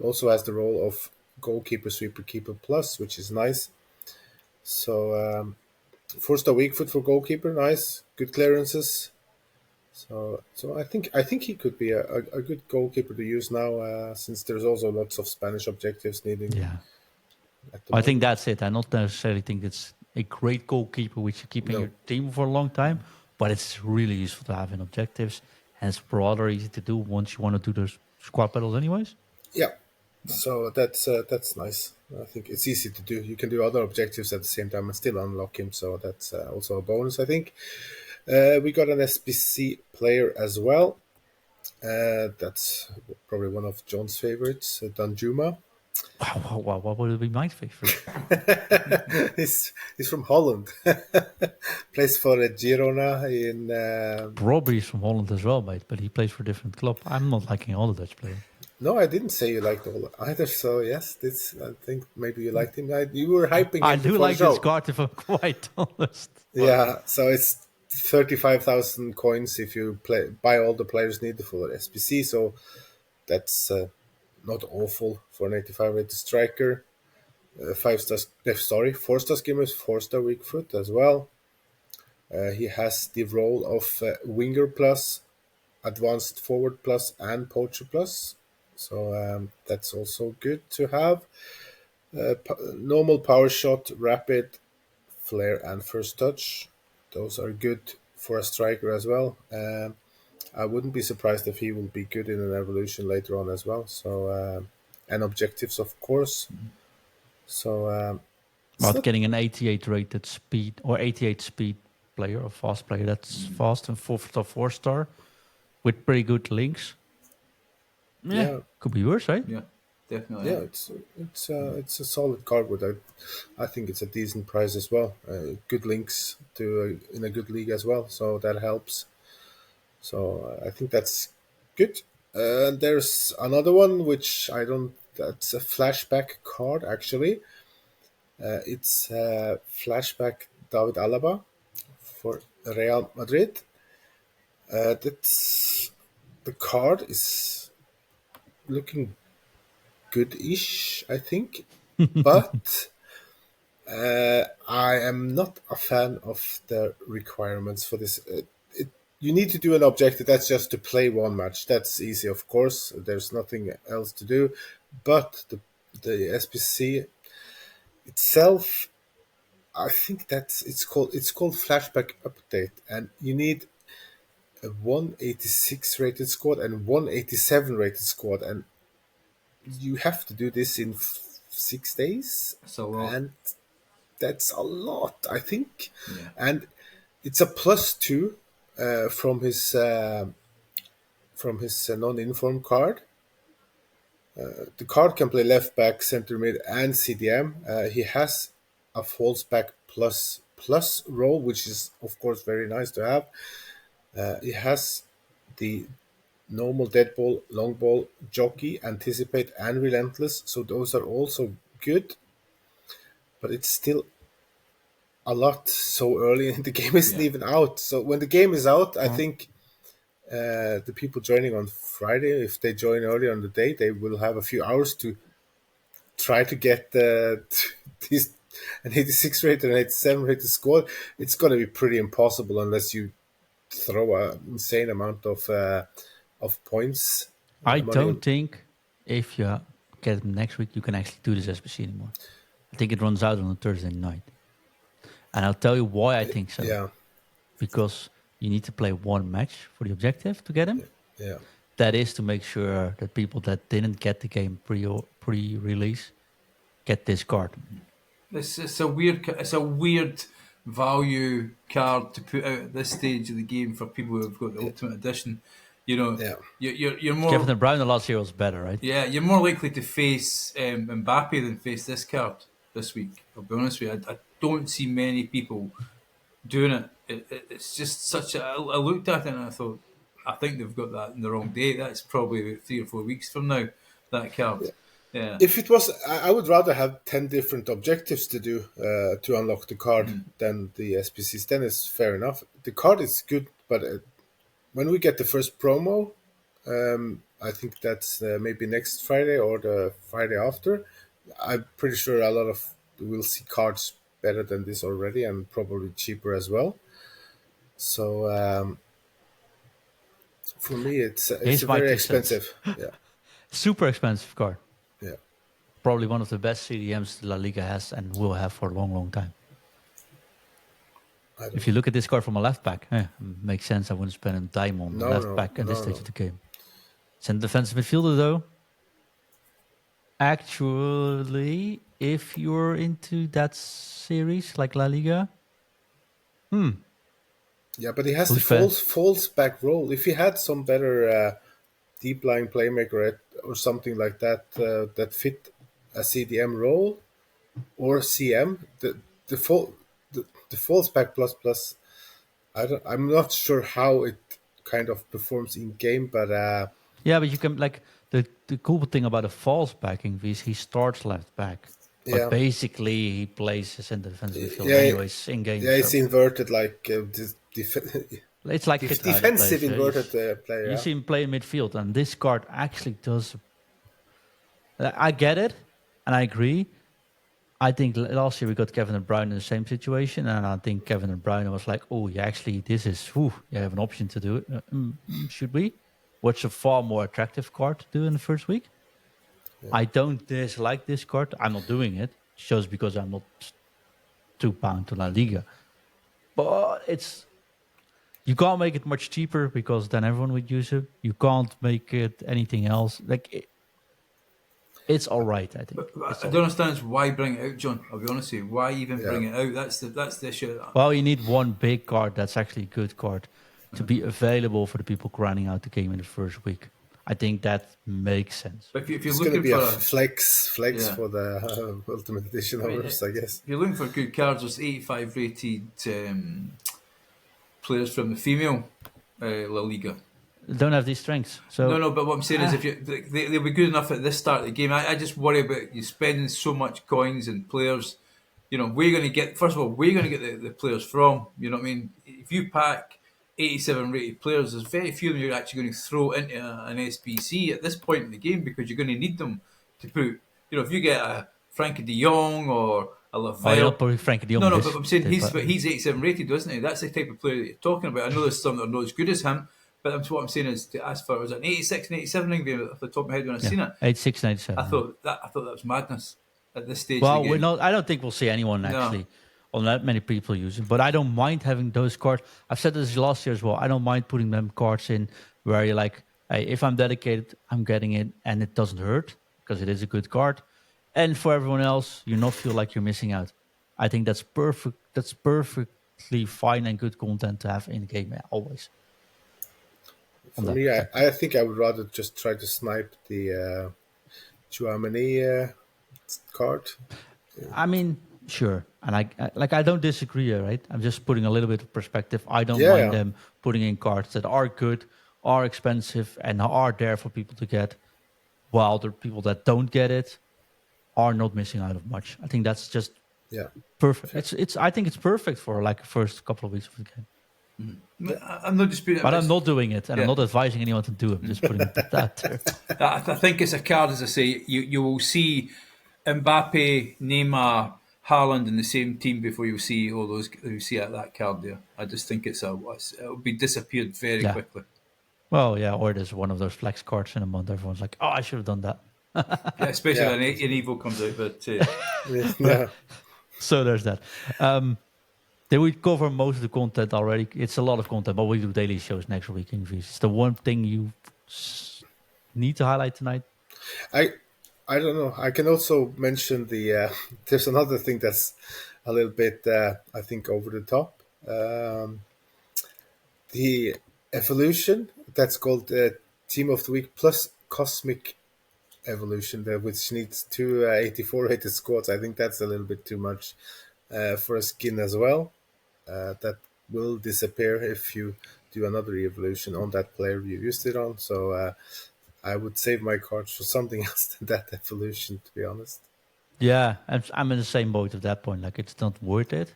also has the role of goalkeeper, sweeper, keeper plus, which is nice. So first a weak foot for goalkeeper, nice, good clearances. So I think he could be a good goalkeeper to use now, since there's also lots of Spanish objectives needing yeah, at the I think moment. that's it. I not necessarily think it's a great goalkeeper which you keep in No. your team for a long time, but it's really useful to have in objectives, and it's rather easy to do once you want to do those squad battles anyways. Yeah. So that's nice. I think it's easy to do. You can do other objectives at the same time and still unlock him. So that's also a bonus, I think. We got an SBC player as well. That's probably one of John's favorites, Danjuma. Wow, what would be my favorite? He's from Holland. Plays for Girona in. Robbie is from Holland as well, mate, but he plays for a different club. I'm not liking all the Dutch players. No, I didn't say you liked all either. So yes, this I think maybe you liked him. You were hyping him I do before like the show. this card, if I'm quite honest. Yeah, so it's 35,000 coins if you buy all the players needed for SPC. So that's not awful for an 85 rated striker. 5 star, sorry, 4 star skimmer, 4 star weak foot as well. He has the role of winger plus, advanced forward plus, and poacher plus. So that's also good to have. Normal power shot, rapid, flare, and first touch. Those are good for a striker as well. I wouldn't be surprised if he will be good in an evolution later on as well. So and objectives, of course. So it's About not, getting an 88 rated speed or 88 speed player or fast player that's fast and 4 star with pretty good links. yeah, Could be worse, right? Yeah, definitely. yeah, it's a solid card with I think it's a decent price as well. Good links to in a good league as well, so that helps. So I think that's good. There's another one which I don't. That's a flashback card actually. It's flashback David Alaba for Real Madrid. That's the card is looking good-ish, I think, but I am not a fan of the requirements for this. You need to do an objective that's just to play 1 match. That's easy, of course. There's nothing else to do, but the SPC itself, I think it's called Flashback Update, and you need a 186 rated squad and 187 rated squad, and you have to do this in 6 days, It's a lot. and that's a lot, I think. Yeah. And it's a +2 from his non-informed card. The card can play left back, center mid, and CDM. He has a false back plus role, which is of course very nice to have. He has the normal dead ball, long ball, jockey, anticipate, and relentless. So those are also good, but it's still a lot so early, and the game isn't even out. So when the game is out, I think the people joining on Friday, if they join early on the day, they will have a few hours to try to get these an 86 rated and 87 rated squad. It's going to be pretty impossible unless you throw an insane amount of points. I money. don't think if you get them next week, you can actually do this SBC anymore. I think it runs out on a Thursday night. And I'll tell you why I think so. Yeah, Because you need to play one match for the objective to get him. yeah. That is to make sure that people that didn't get the game pre-release get this card. It's a weird value card to put out at this stage of the game for people who have got the Ultimate Edition. You know, Yeah. you're more Kevin De Bruyne last year was better, right? yeah, you're more likely to face Mbappe than face this card this week. I'll be honest with you. I don't see many people doing it. It's just such a. I looked at it and I thought, I think they've got that in the wrong date. That's probably about 3 or 4 weeks from now. That card. Yeah. If it was, I would rather have 10 different objectives to do to unlock the card than the SPCs. Then it's fair enough. The card is good, but when we get the first promo, I think that's maybe next Friday or the Friday after. I'm pretty sure a lot of we'll see cards better than this already and probably cheaper as well. So for me, it's Here's my very 2 cents. expensive. Yeah, Super expensive card. yeah. Probably one of the best CDMs La Liga has and will have for a long, long time. If you look at this card from a left back, makes sense. I wouldn't spend any time on the left back at this stage of the game. Centre defensive midfielder, though. Actually, if you're into that series like La Liga, Yeah, but he has Who's the false back role. If he had some better deep lying playmaker or something like that that fit a CDM role or CM, the false back plus. I'm not sure how it kind of performs in game, but yeah, but you can like the cool thing about a false backing is he starts left back, but Yeah. basically he plays a centre defensive midfielder Yeah, anyways in game. yeah, it's so inverted like it's like Qatar defensive plays, inverted player. You Yeah. see him play in midfield, and this card actually does. I get it, and I agree. I think last year we got Kevin De Bruyne in the same situation, and I think Kevin De Bruyne was like, "Oh, yeah, actually, this is you have an option to do it. Should we?" What's a far more attractive card to do in the first week? I don't dislike this card. I'm not doing it just because I'm not too bound to La Liga. But you can't make it much cheaper because then everyone would use it. You can't make it anything else. It's all right, I think. I don't understand why bring it out, John. I'll be honest with you. Why even bring it out? That's the issue. Well, you need one big card that's actually a good card to be available for the people grinding out the game in the first week. I think that makes sense. But if you're It's going to looking be for a flex Yeah. for the Ultimate Edition owners, I guess. if you're looking for good cards, there's 85 rated players from the female La Liga. Don't have these strengths. So No, but what I'm saying is, if they'll be good enough at this start of the game. I just worry about you spending so much coins and players. You know, where you're going to get. First of all, where you're going to get the players from. You know what I mean? If you pack 87 rated players, there's very few of them you're actually going to throw into an SPC at this point in the game because you're going to need them to put. You know, if you get a Frankie De Jong or a Lavelle. probably Frankie De Jong. No, is- but I'm saying but he's 87 rated, doesn't he? That's the type of player that you're talking about. I know there's some that are not as good as him, but what I'm saying is to ask for was it an 86 and 87 off the top of my head when I seen it. 86 and 87. I thought that was madness at this stage. Well, of the game. I don't think we'll see anyone actually on that many people using. But I don't mind having those cards. I've said this last year as well. I don't mind putting them cards in where you're like, hey, if I'm dedicated, I'm getting it, and it doesn't hurt because it is a good card. And for everyone else, you not feel like you're missing out. I think that's perfect. That's perfectly perfectly fine and good content to have in the game always. For me, I think I would rather just try to snipe the Chouameni card. I mean, sure, and I don't disagree, right? I'm just putting a little bit of perspective. I don't Yeah, mind yeah. them putting in cards that are good, are expensive, and are there for people to get, while the people that don't get it are not missing out of much. I think that's just Yeah. perfect. It's. I think it's perfect for like the first couple of weeks of the game. I'm not disputing, But I'm not doing it, and I'm Yeah. not advising anyone to do it. I'm just putting that there. I think it's a card, as I say. You will see Mbappe, Neymar, Haaland in the same team before you see all those. You see that card there. I just think it'll be disappeared very Yeah. quickly. Well, yeah, or there's one of those flex cards in a month. Everyone's like, "Oh, I should have done that." Yeah, especially Yeah. when an Evo comes out. But Yeah. So there's that. Did we cover most of the content already? It's a lot of content, but we do daily shows next week in English. It's the one thing you need to highlight tonight. I don't know. I can also mention the. There's another thing that's a little bit, I think, over the top. The evolution that's called Team of the Week plus Cosmic Evolution, which needs two 84 rated squads. I think that's a little bit too much for a skin as well. That will disappear if you do another evolution on that player you used it on. So I would save my cards for something else than that evolution, to be honest. Yeah, I'm in the same boat at that point. Like, it's not worth it.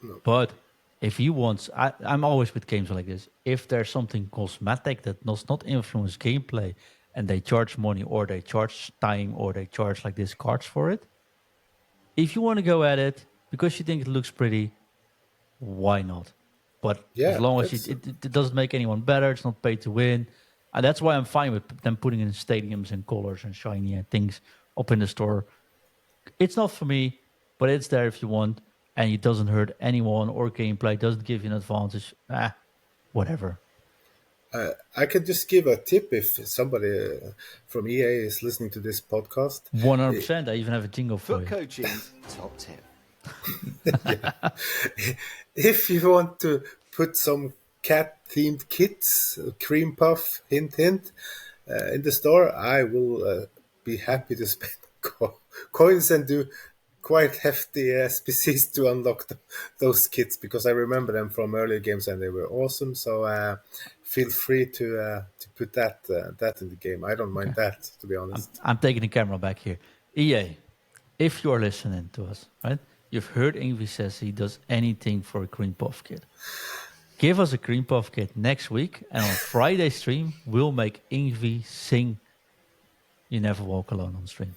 No. But if you want, I'm always with games like this. If there's something cosmetic that does not influence gameplay, and they charge money, or they charge time, or they charge like this cards for it, if you want to go at it because you think it looks pretty, why not? But Yeah, as long as that's- it doesn't make anyone better, it's not pay to win. And that's why I'm fine with them putting in stadiums and colors and shiny and things up in the store. It's not for me, but it's there if you want, and it doesn't hurt anyone or gameplay. Doesn't give you an advantage. Whatever. I could just give a tip if somebody from EA is listening to this podcast. 100%. I even have a jingle for Foot you. coaching's top tip. If you want to put some cat-themed kits, cream puff, hint, hint, in the store, I will be happy to spend coins and do quite hefty SPCs to unlock those kits, because I remember them from earlier games and they were awesome. So feel free to put that in the game. I don't mind that, to be honest. I'm taking the camera back here. EA, if you're listening to us, right? You've heard Ingvi says he does anything for a cream puff kit. Give us a cream puff kit next week, and on Friday stream, we'll make Ingvi sing "You Never Walk Alone" on stream.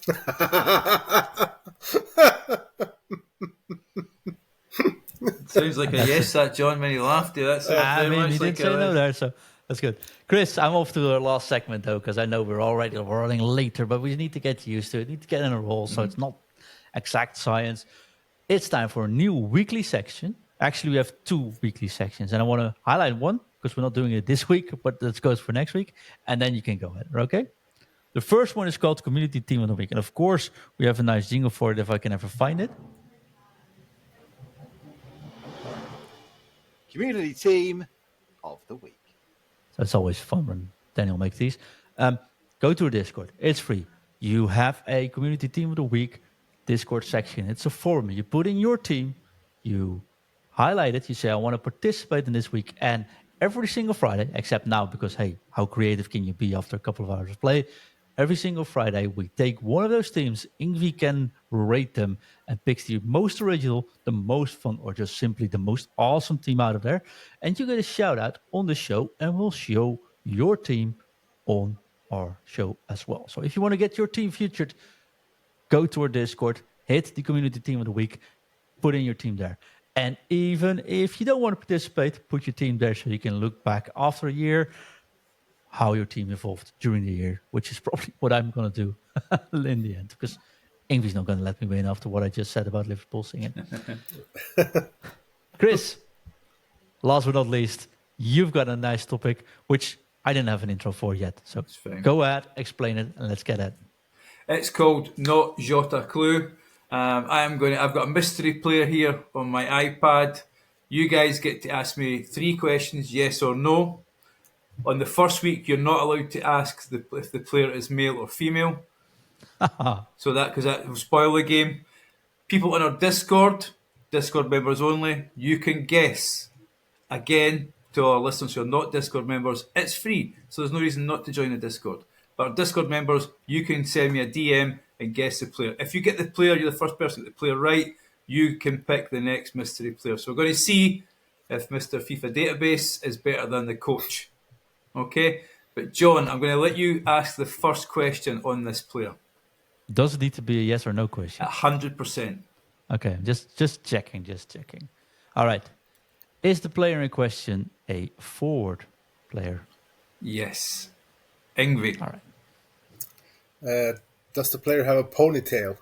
sounds like a yes, that John, when he laughed. Yeah, that sounds I very mean, much he like did say a- no there, so that's good. Chris, I'm off to our last segment, though, because I know we're already running later, but we need to get used to it, need to get in a roll, so it's not exact science. It's time for a new weekly section. Actually, we have two weekly sections, and I want to highlight one because we're not doing it this week, but that goes for next week, and then you can go ahead, okay? The first one is called Community Team of the Week, and of course, we have a nice jingle for it if I can ever find it. Community team of the week. So it's always fun when Daniel makes these. Go to our Discord. It's free. You have a Community Team of the Week Discord section. It's a forum. You put in your team, you highlight it, you say, I want to participate in this week. And every single Friday, except now because, hey, how creative can you be after a couple of hours of play? Every single Friday, we take one of those teams, Ingvi can rate them and picks the most original, the most fun, or just simply the most awesome team out of there. And you get a shout out on the show, and we'll show your team on our show as well. So if you want to get your team featured, go to our Discord, hit the Community Team of the Week, put in your team there. And even if you don't want to participate, put your team there so you can look back after a year how your team evolved during the year, which is probably what I'm going to do in the end, because Ingvi's not going to let me win after what I just said about Liverpool singing. Chris, last but not least, you've got a nice topic, which I didn't have an intro for yet. So fine. go ahead, explain it, and let's get it. It's called Not Jota Clue. I've got a mystery player here on my iPad. You guys get to ask me 3 questions, yes or no. On the first week, you're not allowed to ask if the player is male or female. So because that will spoil the game. People in our Discord members only, you can guess. Again, to our listeners who are not Discord members, it's free, so there's no reason not to join the Discord. But our Discord members, you can send me a DM and guess the player. If you get the player, you're the first person to get the player right, you can pick the next mystery player. So we're going to see if Mr. FIFA Database is better than the coach. Okay? But John, I'm going to let you ask the first question on this player. Does it need to be a yes or no question? 100%. Okay, just checking. All right. Is the player in question a forward player? Yes. Ingvi. All right. Does the player have a ponytail?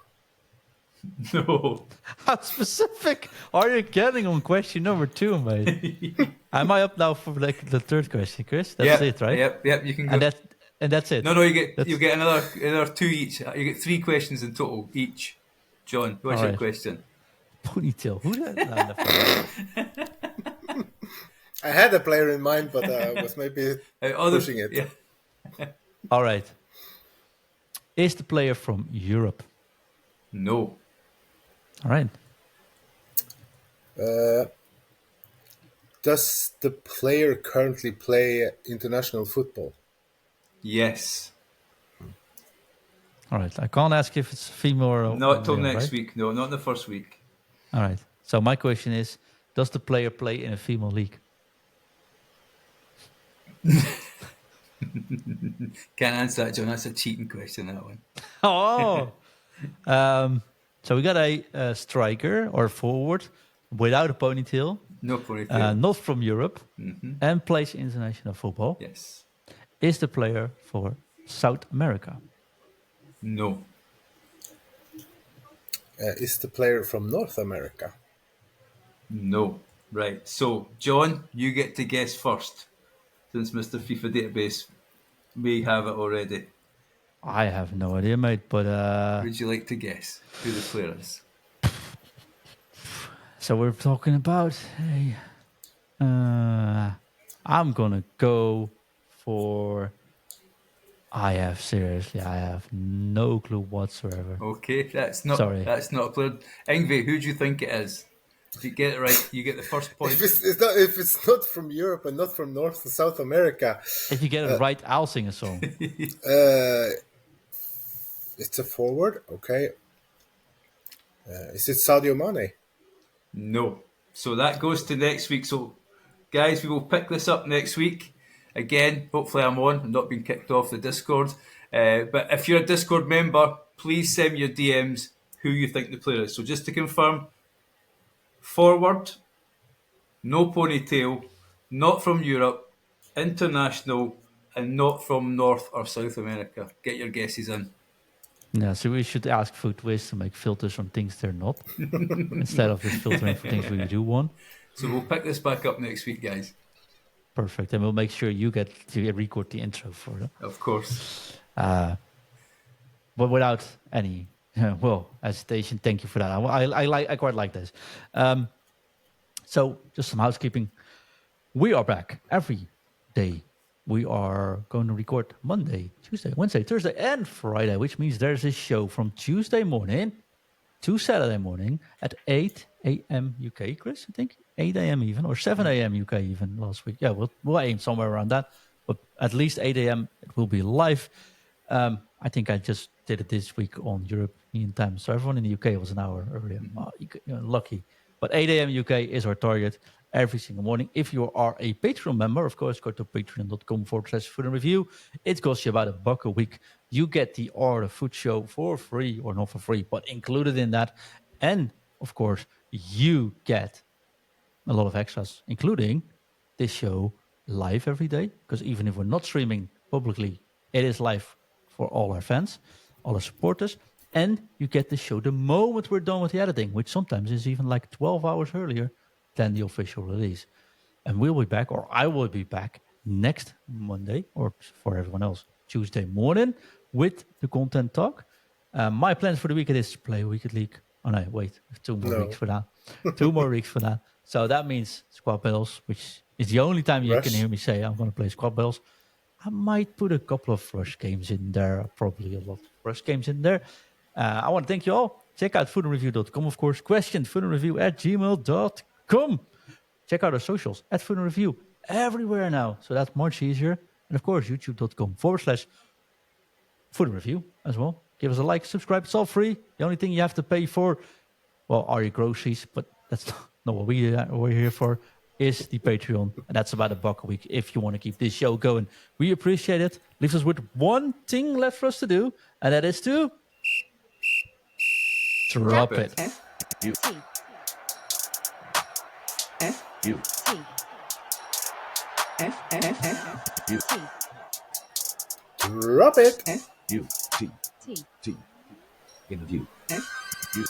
No. How specific are you getting on question number 2, mate? Am I up now for like the third question, Chris? That's it, right? Yep, you can go. And that's it. No, you get another 2 each. You get 3 questions in total each. John, what's your question? Ponytail. Who did that? I had a player in mind, but I was maybe pushing it. Yeah. All right. Is the player from Europe? No. All right. Does the player currently play international football? Yes. All right. I can't ask if it's female or not till male, next right? week. No, not in the first week. All right. So my question is, does the player play in a female league? Can't answer that, John. That's a cheating question, that one. Oh. So we got a striker or forward without a ponytail. No ponytail. Not from Europe. And plays international football. Yes. Is the player for South America? No. Is the player from North America? No. Right. So, John, you get to guess first, since Mr. FIFA Database may have it already. I have no idea, mate, but... Would you like to guess who the player is? So we're talking about... I'm going to go for... I have no clue whatsoever. Okay, that's not a player. Ingve, who do you think it is? If you get it right, you get the first point. If it's not from Europe and not from North and South America. If you get it right, I'll sing a song. It's a forward, okay. Is it Sadio Mane? No. So that goes to next week. So, guys, we will pick this up next week. Again, hopefully I'm on and not being kicked off the Discord. But if you're a Discord member, please send me your DMs who you think the player is. So just to confirm, forward, no ponytail, not from Europe, international, and not from North or South America. Get your guesses in. Yeah, so we should ask FUT to make filters on things they're not, instead of just filtering for things we do want. So we'll pick this back up next week, guys. Perfect, and we'll make sure you get to record the intro for them. Of course. But without any, hesitation, thank you for that. I quite like this. So just some housekeeping. We are back every day. We are going to record Monday, Tuesday, Wednesday, Thursday, and Friday, which means there's a show from Tuesday morning to Saturday morning at 8 a.m. UK, Chris, I think 8 a.m. even, or 7 a.m. UK even last week. Yeah, we'll aim somewhere around that, but at least 8 a.m. it will be live. I think I just did it this week on European time, so everyone in the UK was an hour earlier. You're lucky. But 8 a.m. UK is our target every single morning. If you are a Patreon member, of course, go to patreon.com/FUT IN Review. It costs you about $1 a week. You get the Art of Foot show for free, or not for free, but included in that. And, of course, you get a lot of extras, including this show live every day. Because even if we're not streaming publicly, it is live for all our fans, all our supporters. And you get the show the moment we're done with the editing, which sometimes is even like 12 hours earlier than the official release. And we'll be back, or I will be back next Monday, or for everyone else, Tuesday morning with the content talk. My plans for the weekend is to play Weekend League. Oh no, wait, 2 more weeks for that. 2 more weeks for that. So that means squad battles, which is the only time you Rush. can hear me say I'm going to play squad battles. I might put a couple of rush games in there, probably a lot of rush games in there. I want to thank you all. Check out footinreview.com, of course. Question footinreview@gmail.com. Check out our socials at footinreview everywhere now. So that's much easier. And of course, youtube.com/footinreview as well. Give us a like, subscribe. It's all free. The only thing you have to pay for, well, are your groceries, but that's not what we're here for, is the Patreon. And that's about $1 a week if you want to keep this show going. We appreciate it. Leaves us with one thing left for us to do, and that is to drop it. U U U Drop it. U T T in view. U